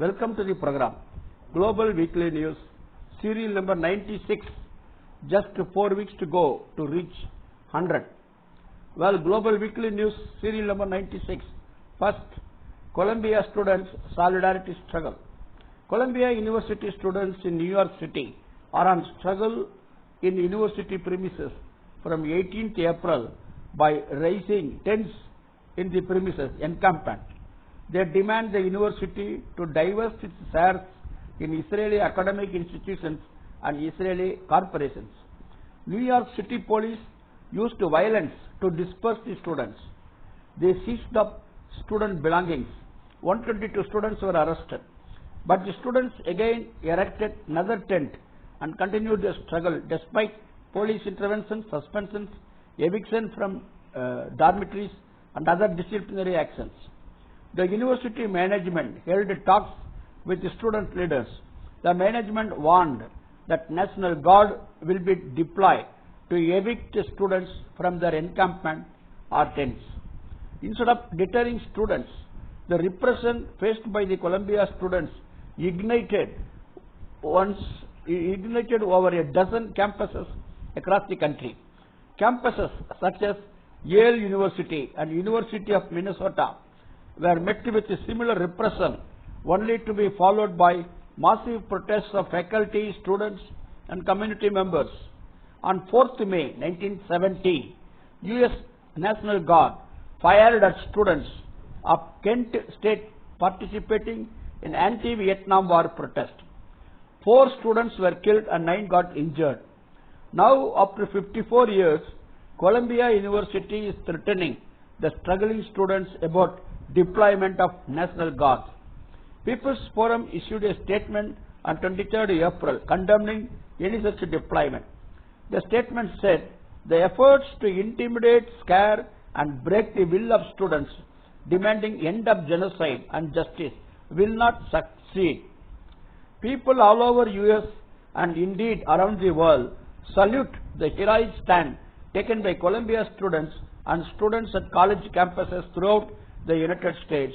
Welcome to the program. Global Weekly News, serial number 96. Just 4 weeks to go to reach 100. Well, Global Weekly News, serial number 96. First, Columbia students solidarity struggle. Columbia University students in New York City are on struggle in university premises from 18th April by raising tents in the premises encampment. They demand the university to divest its shares in Israeli academic institutions and Israeli corporations. New York City police used violence to disperse the students. They seized up student belongings. 122 students were arrested. But the students again erected another tent and continued their struggle despite police intervention, suspensions, eviction from dormitories and other disciplinary actions. The university management held talks with the student leaders. The management warned that National Guard will be deployed to evict the students from their encampment or tents. Instead of deterring students, the repression faced by the Columbia students ignited over a dozen campuses across the country. Campuses such as Yale University and University of Minnesota were met with a similar repression, only to be followed by massive protests of faculty, students, and community members. On 4th May 1970, U.S. National Guard fired at students of Kent State participating in anti-Vietnam War protest. 4 students were killed and 9 got injured. Now, after 54 years, Columbia University is threatening the struggling students about deployment of National Guard. People's Forum issued a statement on 23rd April condemning any such deployment. The statement said the efforts to intimidate, scare, and break the will of students demanding end of genocide and justice will not succeed. People all over US and indeed around the world salute the heroic stand taken by Columbia students and students at college campuses throughout the United States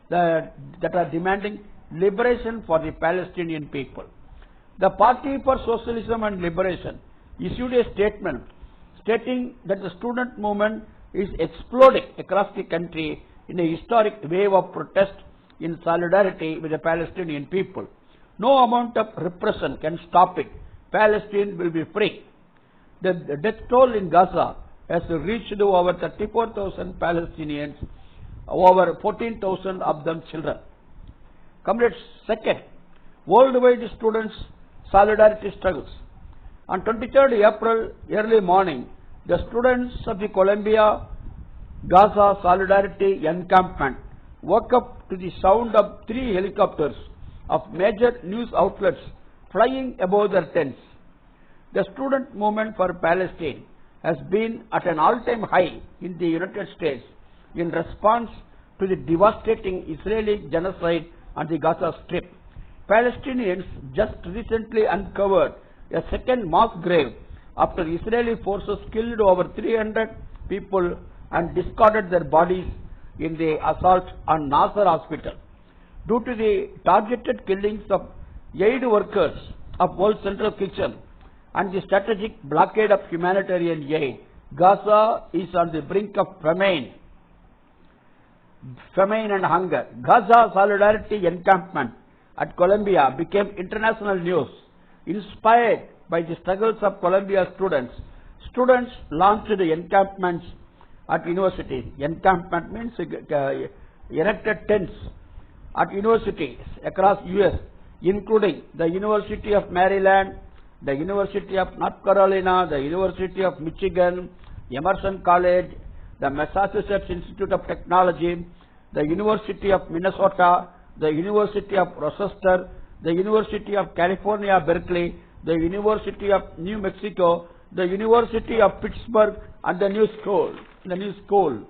that are demanding liberation for the Palestinian people. The Party for Socialism and Liberation issued a statement stating that the student movement is exploding across the country in a historic wave of protest in solidarity with the Palestinian people. No amount of repression can stop it. Palestine will be free. The death toll in Gaza has reached over 34,000 Palestinians, over 14,000 of them children. Comrades, second, worldwide students' solidarity struggles. On 23rd April, early morning, the students of the Columbia Gaza Solidarity Encampment woke up to the sound of 3 helicopters of major news outlets flying above their tents. The student movement for Palestine has been at an all-time high in the United States in response to the devastating Israeli genocide on the Gaza Strip. Palestinians just recently uncovered a second mass grave after Israeli forces killed over 300 people and discarded their bodies in the assault on Nasser Hospital. Due to the targeted killings of aid workers of World Central Kitchen and the strategic blockade of humanitarian aid, Gaza is on the brink of famine and hunger. Gaza Solidarity Encampment at Columbia became international news. Inspired by the struggles of Columbia students, students launched the encampments at universities. Encampment means erected tents at universities across US, including the University of Maryland, the University of North Carolina, the University of Michigan, Emerson College, the Massachusetts Institute of Technology, the University of Minnesota, the University of Rochester, the University of California, Berkeley, the University of New Mexico, the University of Pittsburgh, and the New School.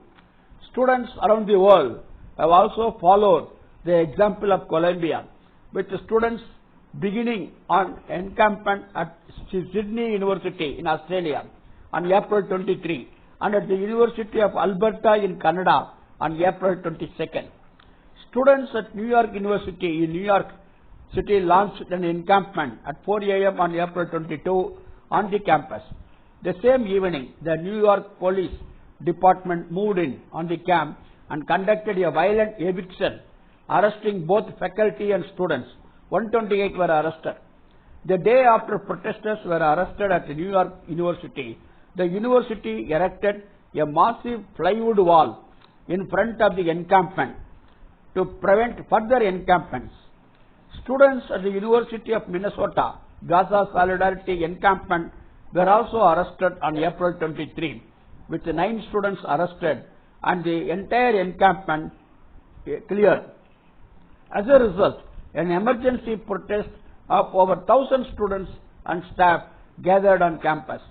Students around the world have also followed the example of Columbia, with students beginning on encampment at Sydney University in Australia on April 23 and at the University of Alberta in Canada on April 22nd. Students at New York University in New York City launched an encampment at 4 a.m. on April 22 on the campus. The same evening, the New York Police Department moved in on the camp and conducted a violent eviction, arresting both faculty and students. 128 were arrested. The day after protesters were arrested at New York University, the university erected a massive plywood wall in front of the encampment to prevent further encampments. Students at the University of Minnesota Gaza Solidarity Encampment were also arrested on April 23, with 9 students arrested and the entire encampment cleared. As a result, an emergency protest of over 1,000 students and staff gathered on campus.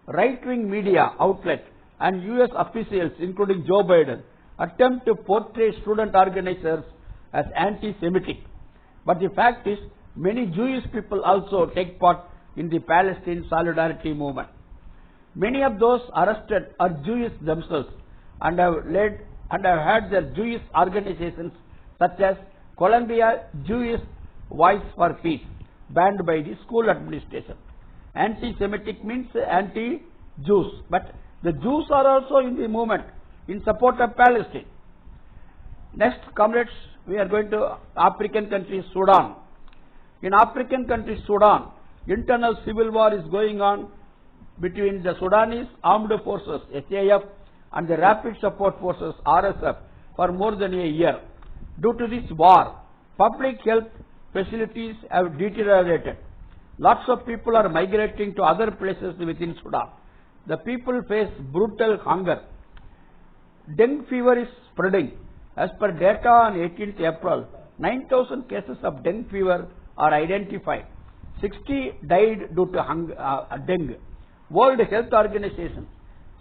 Right-wing media outlets and U.S. officials, including Joe Biden, attempt to portray student organizers as anti-Semitic. But the fact is, many Jewish people also take part in the Palestine Solidarity movement. Many of those arrested are Jewish themselves and have had their Jewish organizations such as Columbia Jewish Voice for Peace banned by the school administration. Anti-Semitic means anti-Jews, but the Jews are also in the movement in support of Palestine. Next, comrades, we are going to African country Sudan. In African country Sudan, internal civil war is going on between the Sudanese Armed Forces SAF and the Rapid Support Forces RSF for more than a year. Due to this war, public health facilities have deteriorated. Lots of people are migrating to other places within Sudan. The people face brutal hunger. Dengue fever is spreading. As per data on 18th April, 9,000 cases of dengue fever are identified. 60 died due to dengue. World Health Organization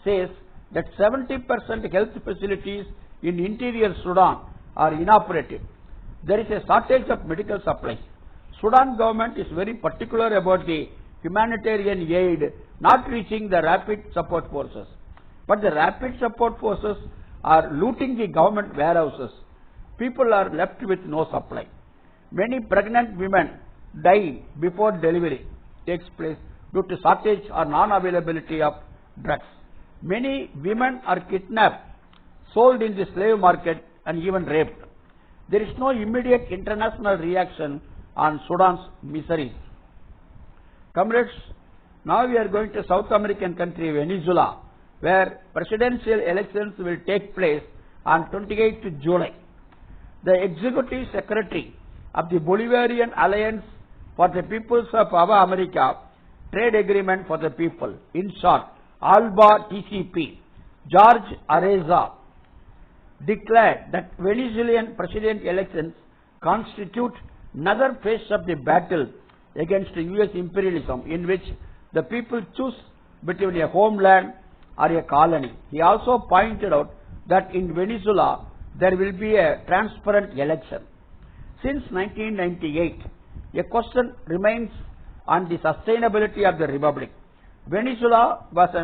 says that 70% health facilities in interior Sudan are inoperative. There is a shortage of medical supplies. Sudan government is very particular about the humanitarian aid not reaching the rapid support forces. But the rapid support forces are looting the government warehouses. People are left with no supply. Many pregnant women die before delivery takes place due to shortage or non-availability of drugs. Many women are kidnapped, sold in the slave market and even raped. There is no immediate international reaction on Sudan's miseries. Comrades, now we are going to South American country Venezuela, where presidential elections will take place on 28th July. The executive secretary of the Bolivarian Alliance for the Peoples of Ava America Trade Agreement for the People, in short, ALBA TCP, George Areza, declared that Venezuelan president elections constitute another phase of the battle against U.S. imperialism, in which the people choose between a homeland or a colony. He also pointed out that in Venezuela there will be a transparent election. Since 1998, a question remains on the sustainability of the republic. Venezuela was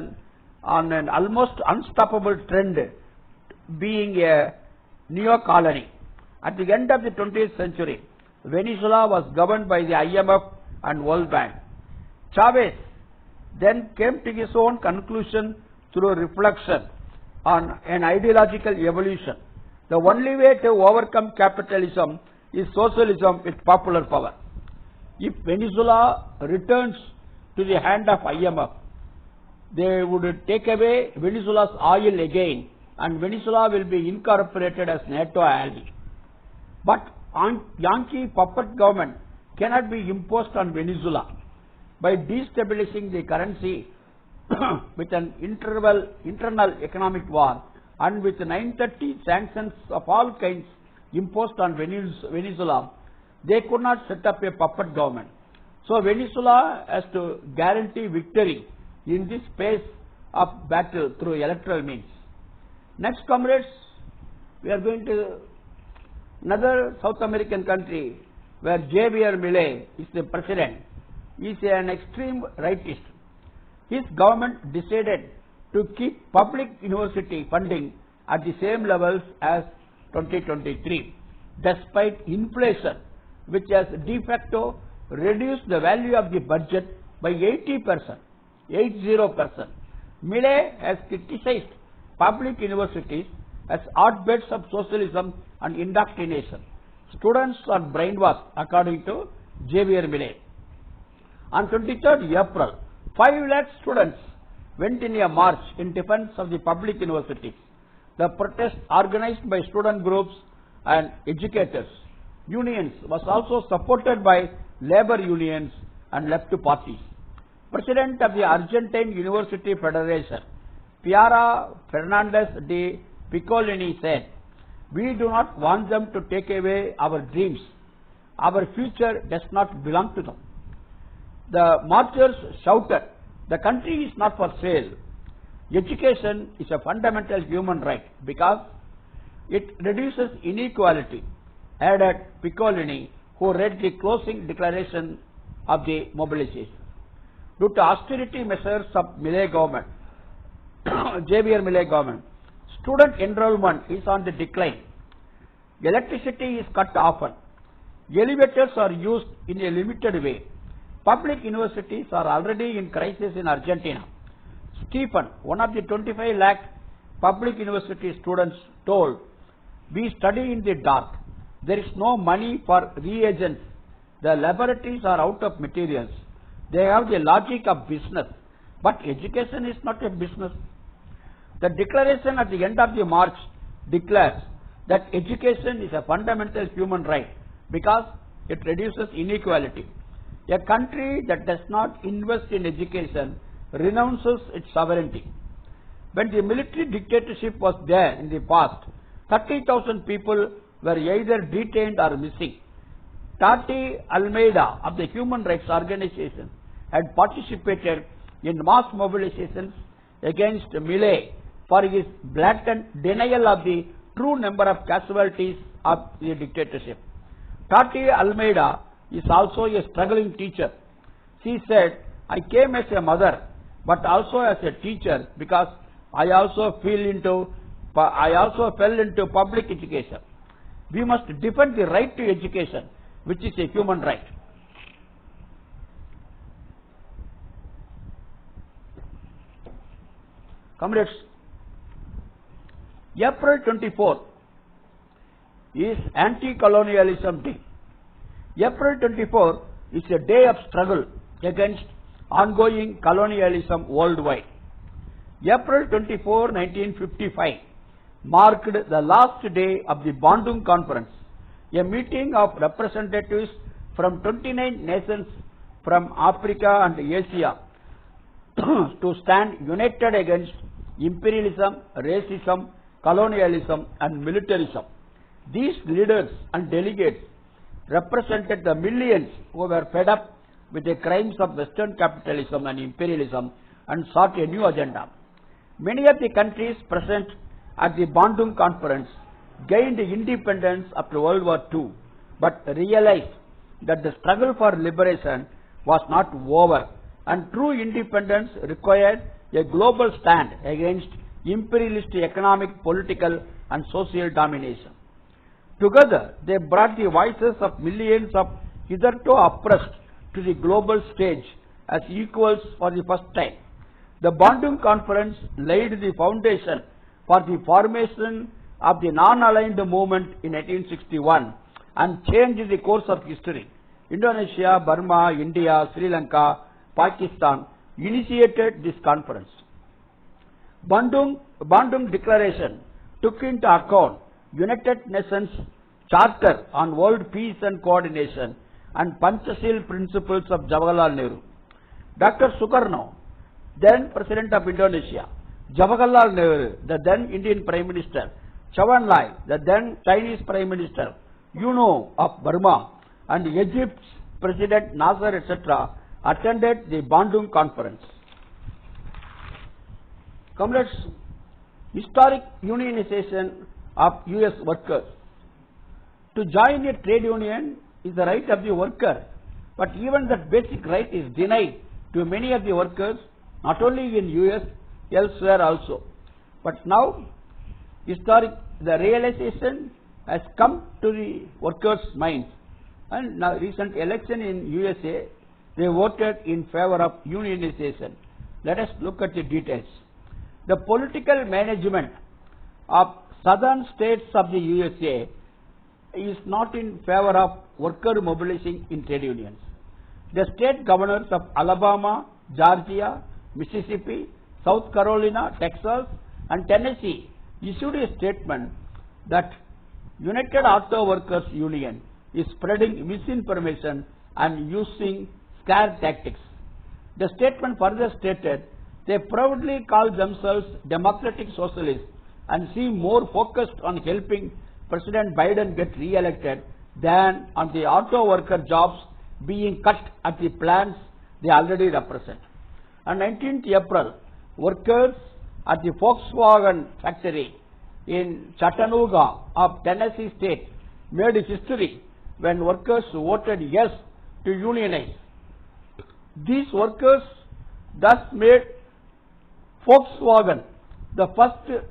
on an almost unstoppable trend, being a neo-colony. At the end of the 20th century, Venezuela was governed by the IMF and World Bank. Chavez then came to his own conclusion through reflection on an ideological evolution. The only way to overcome capitalism is socialism with popular power. If Venezuela returns to the hand of IMF, they would take away Venezuela's oil again, and Venezuela will be incorporated as NATO ally. But Yankee puppet government cannot be imposed on Venezuela. By destabilizing the currency with an internal economic war and with 930 sanctions of all kinds imposed on Venezuela, they could not set up a puppet government. So Venezuela has to guarantee victory in this phase of battle through electoral means. Next, comrades, we are going to another South American country where Javier Milei is the president. He is an extreme rightist. His government decided to keep public university funding at the same levels as 2023. despite inflation, which has de facto reduced the value of the budget by 80%. 80%. Milley has criticized public universities as hotbeds of socialism and indoctrination. Students are brainwashed, according to Xavier Milley. On 23rd April, 5 lakh students went in a march in defense of the public universities. The protest, organized by student groups and educators, unions, was also supported by labor unions and left parties. President of the Argentine University Federation, Piara Fernandez de Piccolini, said, "We do not want them to take away our dreams. Our future does not belong to them." The marchers shouted, "The country is not for sale. Education is a fundamental human right because it reduces inequality," added Piccolini, who read the closing declaration of the mobilization. Due to austerity measures of Milley government, Xavier Milley government, student enrollment is on the decline. Electricity is cut often. Elevators are used in a limited way. Public universities are already in crisis in Argentina. Stephen, one of the 25 lakh public university students, told, "We study in the dark. There is no money for reagents. The laboratories are out of materials. They have the logic of business, but education is not a business." The declaration at the end of the march declares that education is a fundamental human right because it reduces inequality. A country that does not invest in education renounces its sovereignty. When the military dictatorship was there in the past, 30,000 people were either detained or missing. Tati Almeida of the Human Rights Organization had participated in mass mobilizations against Milley for his blatant denial of the true number of casualties of the dictatorship. Tati Almeida is also a struggling teacher. She said, "I came as a mother, but also as a teacher because I also fell into public education. We must defend the right to education, which is a human right." Comrades, April 24 is Anti-Colonialism Day. April 24 is a day of struggle against ongoing colonialism worldwide. April 24, 1955 marked the last day of the Bandung Conference, a meeting of representatives from 29 nations from Africa and Asia to stand united against imperialism, racism, colonialism and militarism. These leaders and delegates represented the millions who were fed up with the crimes of Western capitalism and imperialism and sought a new agenda. Many of the countries present at the Bandung Conference gained independence after World War II, but realized that the struggle for liberation was not over, and true independence required a global stand against imperialist economic, political and social domination. Together, they brought the voices of millions of hitherto oppressed to the global stage as equals for the first time. The Bandung Conference laid the foundation for the formation of the non-aligned movement in 1861 and changed the course of history. Indonesia, Burma, India, Sri Lanka, Pakistan initiated this conference. Bandung Declaration took into account United Nations Charter on World Peace and Coordination and Panchashil principles of Jawaharlal Nehru. Dr. Sukarno, then President of Indonesia, Jawaharlal Nehru, the then Indian Prime Minister, Chou En-lai, the then Chinese Prime Minister, Yuno of Burma, and Egypt's President Nasser, etc., attended the Bandung Conference. Comrades, historic unionization of US workers. To join a trade union is the right of the worker, but even that basic right is denied to many of the workers, not only in US, elsewhere also. But now, the realization has come to the workers' minds. And now recent election in USA, they voted in favor of unionization. Let us look at the details. The political management of southern states of the USA is not in favor of worker mobilizing in trade unions. The state governors of Alabama, Georgia, Mississippi, South Carolina, Texas, and Tennessee issued a statement that United Auto Workers Union is spreading misinformation and using scare tactics. The statement further stated they proudly call themselves democratic socialists and seem more focused on helping President Biden get re-elected than on the auto worker jobs being cut at the plants they already represent. On 19th April, workers at the Volkswagen factory in Chattanooga of Tennessee state made history when workers voted yes to unionize. These workers thus made Volkswagen the first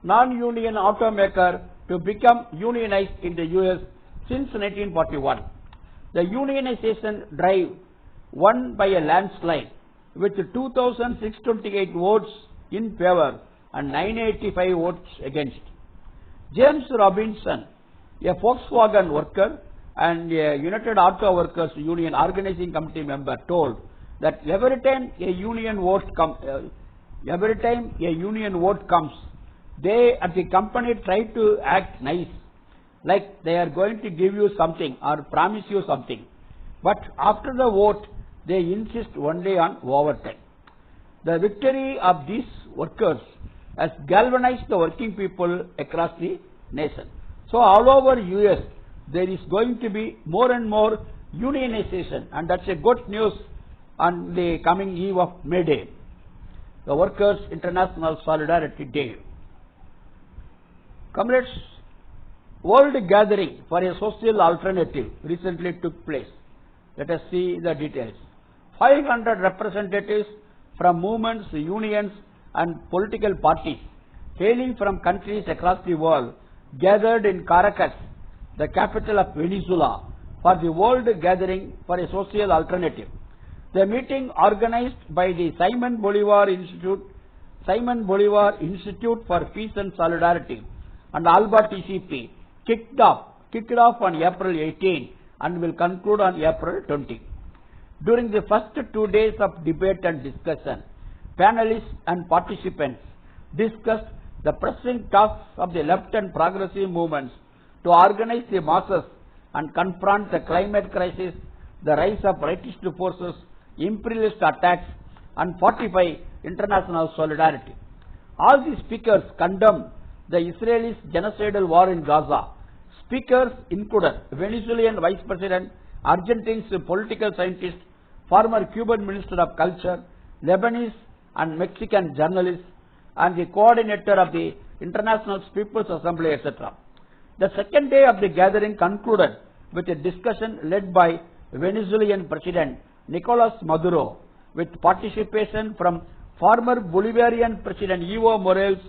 non-union automaker to become unionized in the US since 1941. The unionization drive won by a landslide with 2,628 votes in favor and 985 votes against. James Robinson, a Volkswagen worker and a United Auto Workers Union organizing committee member, told that every time a union vote comes, they at the company try to act nice, like they are going to give you something or promise you something. But after the vote, they insist only on overtime. The victory of these workers has galvanized the working people across the nation. So all over US, there is going to be more and more unionization, and that's a good news on the coming eve of May Day, the Workers' International Solidarity Day. Comrades, World Gathering for a Social Alternative recently took place. Let us see the details. 500 representatives from movements, unions, and political parties hailing from countries across the world gathered in Caracas, the capital of Venezuela, for the World Gathering for a Social Alternative. The meeting, organized by the Simon Bolivar Institute for Peace and Solidarity and ALBA TCP, kicked off on April 18 and will conclude on April 20. During the first 2 days of debate and discussion, panelists and participants discussed the pressing tasks of the left and progressive movements to organize the masses and confront the climate crisis, the rise of rightist forces, imperialist attacks, and fortify international solidarity. All the speakers condemned the Israelis' genocidal war in Gaza. Speakers included Venezuelan Vice President, Argentinian political scientist, former Cuban Minister of Culture, Lebanese and Mexican journalists, and the coordinator of the International People's Assembly, etc. The second day of the gathering concluded with a discussion led by Venezuelan President Nicolas Maduro, with participation from former Bolivarian President Evo Morales,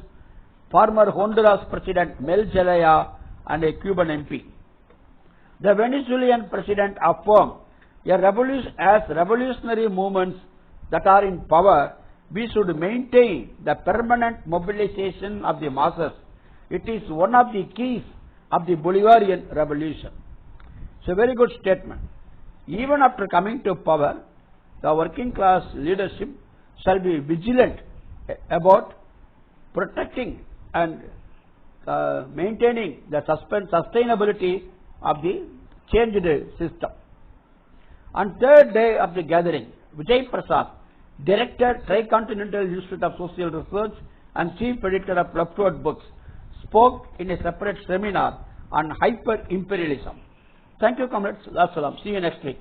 former Honduras President Mel Zelaya, and a Cuban MP. The Venezuelan President affirmed as revolutionary movements that are in power, we should maintain the permanent mobilization of the masses. It is one of the keys of the Bolivarian revolution. It's a very good statement. Even after coming to power, the working class leadership shall be vigilant about protecting and maintaining the sustainability of the changed system. On third day of the gathering, Vijay Prasad, Director, Tricontinental Institute of Social Research and Chief Editor of Leftward Books, spoke in a separate seminar on hyper-imperialism. Thank you, comrades. See you next week.